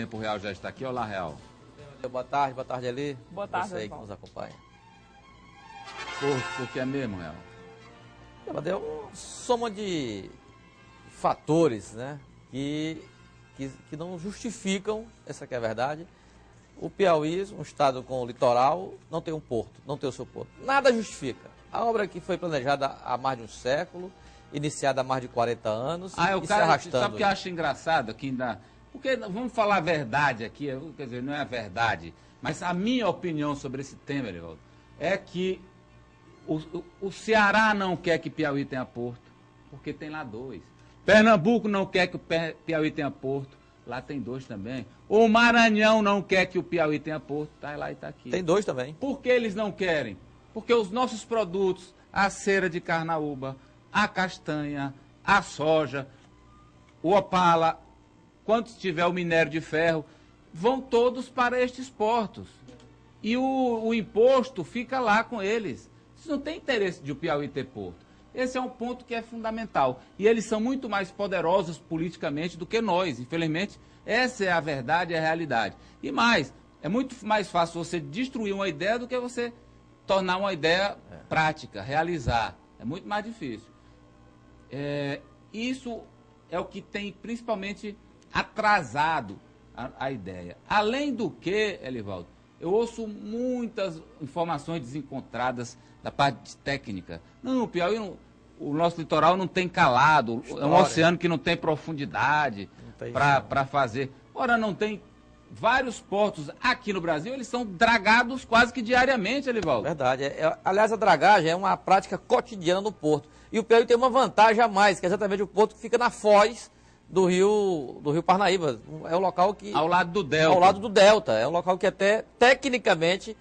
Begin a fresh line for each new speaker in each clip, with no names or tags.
Tempo Real já está aqui. Olá, Real.
Boa tarde, Eli.
Boa tarde,
você aí que
Paulo.
nos acompanha.
Por que é mesmo, Real?
É uma soma de fatores, né, que não justificam, essa que é a verdade. O Piauí, um estado com o litoral, não tem um porto, não tem o seu porto. Nada justifica. A obra que foi planejada há mais de um século, iniciada há mais de 40 anos,
O
e se
cara,
arrastando.
sabe o que eu acho engraçado aqui ainda? Porque, vamos falar a verdade aqui, quer dizer, não é a verdade, mas a minha opinião sobre esse tema, Elivaldo, é que o Ceará não quer que Piauí tenha porto, porque tem lá 2. Pernambuco não quer que o Piauí tenha porto, lá tem 2 também. O Maranhão não quer que o Piauí tenha porto, tá lá e tá aqui.
Tem 2 também.
Por que eles não querem? Porque os nossos produtos, a cera de carnaúba, a castanha, a soja, o opala, quando tiver o minério de ferro, vão todos para estes portos. E o imposto fica lá com eles. Isso não tem interesse de o Piauí ter porto. Esse é um ponto que é fundamental. E eles são muito mais poderosos politicamente do que nós. Infelizmente, essa é a verdade e a realidade. E mais, é muito mais fácil você destruir uma ideia do que você tornar uma ideia prática, realizar. É muito mais difícil. Isso é o que tem principalmente atrasado a ideia. Além do que, Elivaldo, eu ouço muitas informações desencontradas da parte técnica. Não, o Piauí, o nosso litoral não tem calado, é um oceano que não tem profundidade para fazer. Ora, não tem vários portos aqui no Brasil, eles são dragados quase que diariamente, Elivaldo.
Verdade. Aliás, a dragagem é uma prática cotidiana no porto. E o Piauí tem uma vantagem a mais, que é exatamente o porto que fica na foz do rio Parnaíba. É um local que...
Ao lado do Delta.
Ao lado do Delta. É um local que até, tecnicamente,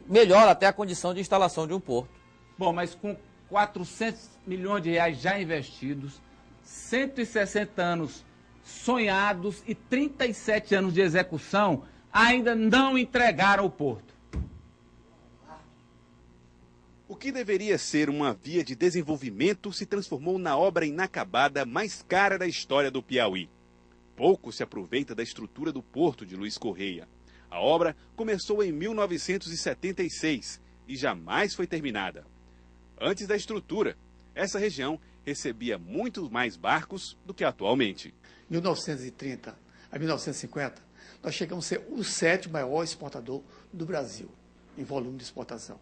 melhora até a condição de instalação de um porto.
Bom, mas com 400 milhões de reais já investidos, 160 anos sonhados e 37 anos de execução, ainda não entregaram o porto.
O que deveria ser uma via de desenvolvimento se transformou na obra inacabada mais cara da história do Piauí. Pouco se aproveita da estrutura do porto de Luiz Correia. A obra começou em 1976 e jamais foi terminada. Antes da estrutura, essa região recebia muito mais barcos do que atualmente.
Em 1930 a 1950, nós chegamos a ser o 7º maior exportador do Brasil, em volume de exportação.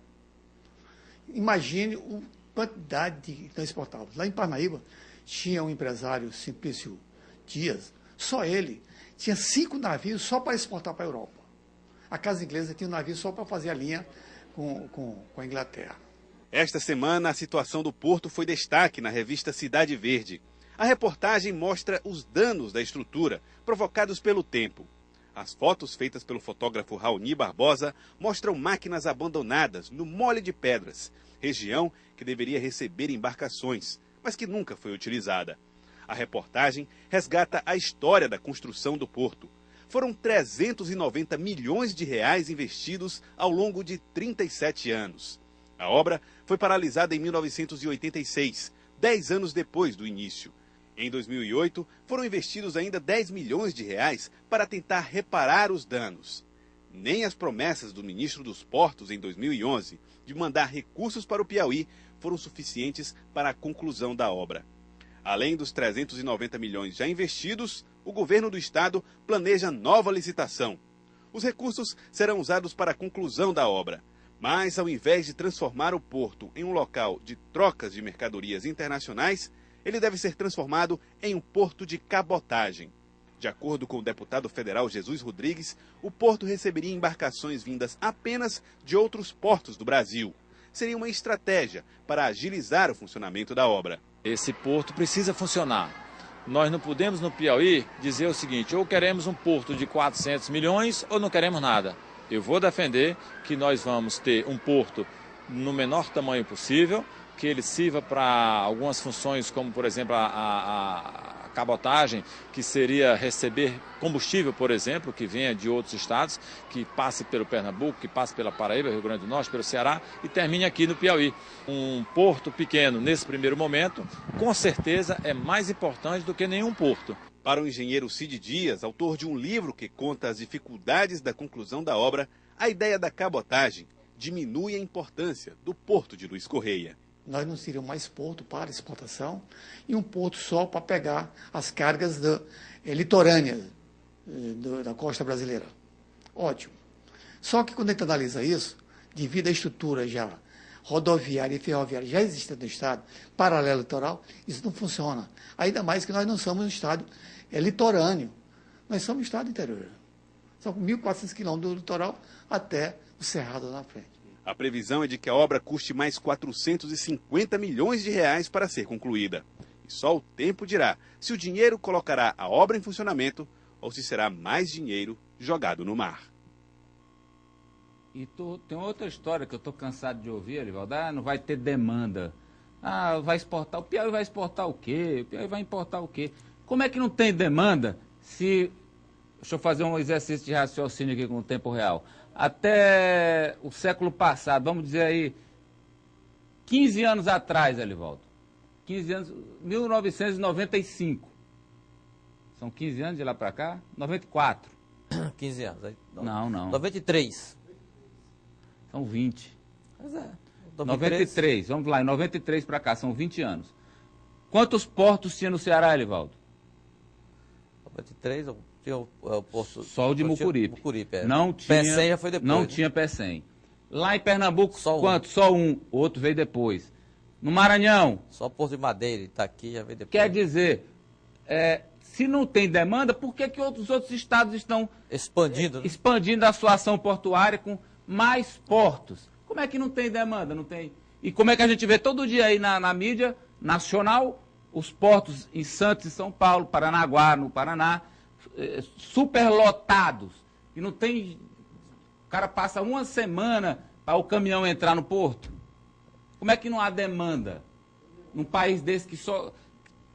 Imagine a quantidade que nós exportávamos. Lá em Parnaíba, tinha um empresário, Simplício Dias, só ele, tinha 5 navios só para exportar para a Europa. A Casa Inglesa tinha um navio só para fazer a linha com a Inglaterra.
Esta semana, a situação do porto foi destaque na revista Cidade Verde. A reportagem mostra os danos da estrutura provocados pelo tempo. As fotos feitas pelo fotógrafo Raoni Barbosa mostram máquinas abandonadas no Mole de Pedras, região que deveria receber embarcações, mas que nunca foi utilizada. A reportagem resgata a história da construção do porto. Foram 390 milhões de reais investidos ao longo de 37 anos. A obra foi paralisada em 1986, 10 anos depois do início. Em 2008, foram investidos ainda 10 milhões de reais para tentar reparar os danos. Nem as promessas do ministro dos Portos em 2011 de mandar recursos para o Piauí foram suficientes para a conclusão da obra. Além dos 390 milhões já investidos, o governo do estado planeja nova licitação. Os recursos serão usados para a conclusão da obra. Mas, ao invés de transformar o porto em um local de trocas de mercadorias internacionais, ele deve ser transformado em um porto de cabotagem. De acordo com o deputado federal Jesus Rodrigues, o porto receberia embarcações vindas apenas de outros portos do Brasil. Seria uma estratégia para agilizar o funcionamento da obra.
Esse porto precisa funcionar. Nós não podemos, no Piauí, dizer o seguinte: ou queremos um porto de 400 milhões ou não queremos nada. Eu vou defender que nós vamos ter um porto no menor tamanho possível, que ele sirva para algumas funções, como, por exemplo, a cabotagem, que seria receber combustível, por exemplo, que venha de outros estados, que passe pelo Pernambuco, que passe pela Paraíba, Rio Grande do Norte, pelo Ceará e termine aqui no Piauí. Um porto pequeno, nesse primeiro momento, com certeza é mais importante do que nenhum porto.
Para o engenheiro Cid Dias, autor de um livro que conta as dificuldades da conclusão da obra, a ideia da cabotagem diminui a importância do Porto de Luiz Correia.
Nós não teríamos mais porto para exportação e um porto só para pegar as cargas litorâneas da costa brasileira. Ótimo. Só que quando a gente analisa isso, devido à estrutura já rodoviária e ferroviária já existente no Estado, paralelo ao litoral, isso não funciona. Ainda mais que nós não somos um Estado litorâneo. Nós somos um Estado interior. São 1.400 quilômetros do litoral até o Cerrado na frente.
A previsão é de que a obra custe mais 450 milhões de reais para ser concluída. E só o tempo dirá se o dinheiro colocará a obra em funcionamento ou se será mais dinheiro jogado no mar.
E tem outra história que eu estou cansado de ouvir, Elivaldo. Não vai ter demanda. Vai exportar. O Piauí vai exportar o quê? O Piauí vai importar o quê? Como é que não tem demanda se... Deixa eu fazer um exercício de raciocínio aqui com o tempo real. Até o século passado, vamos dizer aí, 15 anos atrás, Elivaldo. 15 anos, 1995. São 15 anos de lá para cá? 94.
15 anos. Aí,
não.
93.
São 20.
Pois é.
93, vamos lá, em 93 para cá, são 20 anos. Quantos portos tinha no Ceará, Elivaldo?
93, tinha o porto...
Só o de Mucuripe.
Mucuripe,
Não tinha,
Pecém já foi depois.
Não
né?
tinha Pecém. Lá em Pernambuco,
Só
quanto? Só um. O outro veio depois. No Maranhão...
Só o Porto de Madeira, está aqui, já veio depois.
Quer dizer, se não tem demanda, por que os outros estados estão
expandindo, né?
expandindo a sua ação portuária com mais portos? Como é que não tem demanda? Não tem. E como é que a gente vê todo dia aí na mídia nacional, os portos em Santos e São Paulo, Paranaguá, no Paraná, superlotados. E não tem... O cara passa uma semana para o caminhão entrar no porto. Como é que não há demanda? Num país desse que só...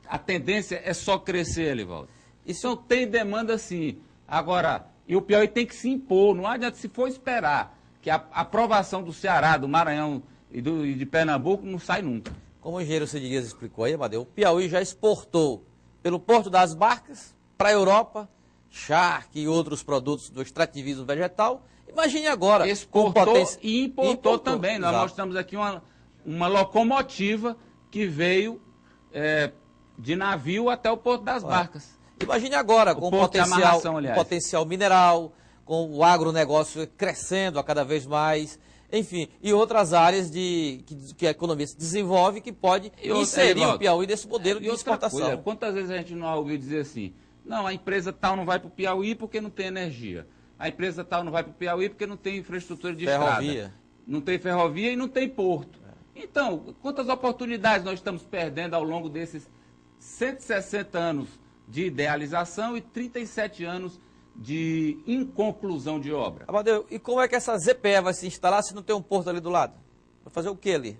A tendência é só crescer, Elivaldo. Isso não tem demanda sim. Agora, e o Piauí tem que se impor. Não adianta, se for esperar que a aprovação do Ceará, do Maranhão e de Pernambuco não sai nunca.
Como o engenheiro Cid Dias explicou aí, Amadeu, o Piauí já exportou pelo Porto das Barcas para a Europa, charque e outros produtos do extrativismo vegetal. Imagine agora.
Exportou e importou também. Nós
Exato.
mostramos aqui uma locomotiva que veio de navio até o Porto das Barcas.
Imagine agora, com potencial mineral, com o agronegócio crescendo a cada vez mais, enfim, e outras áreas que a economia se desenvolve que pode inserir o Piauí nesse modelo de exportação.
Coisa, quantas vezes a gente não ouviu dizer assim, não, a empresa tal não vai para o Piauí porque não tem energia, a empresa tal não vai para o Piauí porque não tem infraestrutura de estrada, não tem ferrovia e não tem porto. Então, quantas oportunidades nós estamos perdendo ao longo desses 160 anos de idealização e 37 anos de inconclusão de obra.
Amadeu, e como é que essa ZPE vai se instalar se não tem um porto ali do lado? Vai fazer o que ali?